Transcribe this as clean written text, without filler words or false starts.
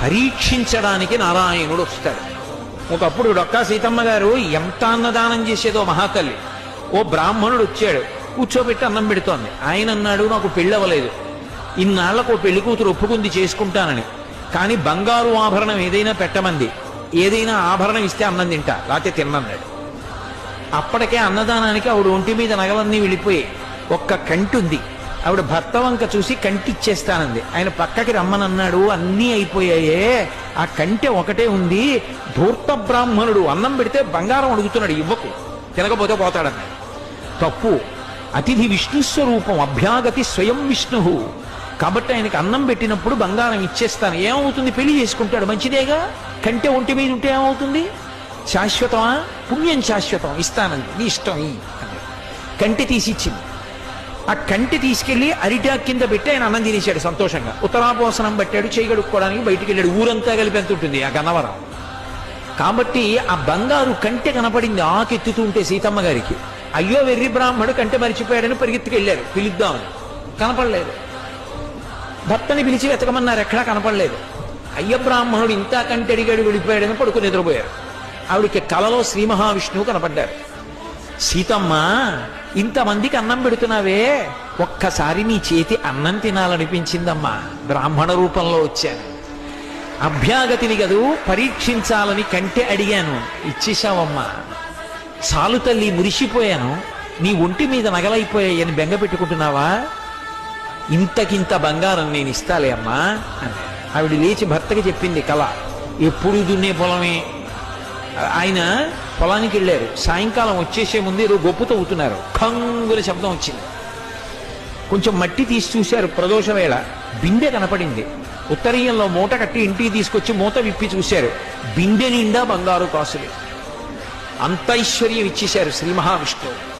పరీక్షించడానికి నారాయణుడు వస్తాడు. ఒకప్పుడు డొక్కా సీతమ్మ గారు ఎంత అన్నదానం చేసేదో మహాతల్లి. ఓ బ్రాహ్మణుడు వచ్చాడు, కూర్చోబెట్టి అన్నం పెడుతోంది. ఆయన అన్నాడు, నాకు పెళ్ళవలేదు, ఇన్నాళ్లకు ఓ పెళ్లి కూతురు ఒప్పుకుంది చేసుకుంటానని, కానీ బంగారు ఆభరణం ఏదైనా పెట్టమంది, ఏదైనా ఆభరణం ఇస్తే అన్నం తింటా, లేకపోతే తిన్నన్నాడు. అప్పటికే అన్నదానానికి ఆవిడ ఒంటి మీద నగలన్నీ వెళ్ళిపోయి ఒక్క కంటి ఉంది. ఆవిడ భర్త వంక చూసి కంటి ఇచ్చేస్తానంది. ఆయన పక్కకి రమ్మనన్నాడు, అన్నీ అయిపోయాయే, ఆ కంటె ఒకటే ఉంది. ధూర్త బ్రాహ్మణుడు అన్నం పెడితే బంగారం అడుగుతున్నాడు, ఇవ్వకు, తినకపోతే పోతాడన్నాడు. తప్పు. అతిథి విష్ణు స్వరూపం, అభ్యాగతి స్వయం విష్ణు. కాబట్టి ఆయనకి అన్నం పెట్టినప్పుడు బంగారం ఇచ్చేస్తాను. ఏమవుతుంది, పెళ్లి చేసుకుంటాడు, మంచిదేగా. కంటె ఒంటి మీద ఉంటే ఏమవుతుంది, శాశ్వతమా? పుణ్యం శాశ్వతం, ఇస్తానంది, నీ ఇష్టం ఈ అన్నాడు. కంటె తీసి ఇచ్చింది. ఆ కంటి తీసుకెళ్లి అరిటాక్ కింద పెట్టి ఆయన అన్నం తినేశాడు సంతోషంగా. ఉత్తరాపోసనం పట్టాడు, చేయగడుక్కోవడానికి బయటికి వెళ్ళాడు. ఊరంతా కలిపి ఎంత ఉంటుంది ఆ గన్నవరం. కాబట్టి ఆ బంగారు కంటె కనపడింది ఆకెత్తుతుంటే సీతమ్మ గారికి. అయ్యో వెర్రి బ్రాహ్మడు కంటె మరిచిపోయాడని పరిగెత్తుకెళ్ళారు పిలుద్దామని. కనపడలేదు. భర్తని పిలిచి వెతకమన్నారు, ఎక్కడా కనపడలేదు. అయ్య బ్రాహ్మణుడు ఇంత కంటె అడిగాడు, వెళ్ళిపోయాడని పడుకుని నిద్రపోయారు. ఆవిడికి కలలో శ్రీ మహావిష్ణువు కనపడ్డారు. సీతమ్మ, ఇంతమందికి అన్నం పెడుతున్నావే, ఒక్కసారి నీ చేతి అన్నం తినాలనిపించిందమ్మా, బ్రాహ్మణ రూపంలో వచ్చాను. అభ్యాగతిని గదు పరీక్షించాలని కంటె అడిగాను, ఇచ్చేశావమ్మా. చాలు తల్లి, మురిసిపోయాను, నీ ఒంటి మీద నగలైపోయాయని బెంగ పెట్టుకుంటున్నావా? ఇంతకింత బంగారం నేను ఇస్తాలే అమ్మా అని ఆవిడ లేచి భర్తకి చెప్పింది కళ. ఎప్పుడు దున్నే పొలమే. ఆయన పొలానికి వెళ్ళారు. సాయంకాలం వచ్చేసే ముందు ఏదో గొప్పు తవ్వుతున్నారు. ఖంగుల శబ్దం వచ్చింది. కొంచెం మట్టి తీసి చూశారు. ప్రదోష వేళ బిందె కనపడింది. ఉత్తరీయంలో మూట కట్టి ఇంటికి తీసుకొచ్చి మూత విప్పి చూశారు. బిందె నిండా బంగారు కాసులు. అంత ఐశ్వర్యం ఇచ్చేశారు శ్రీ మహావిష్ణువు.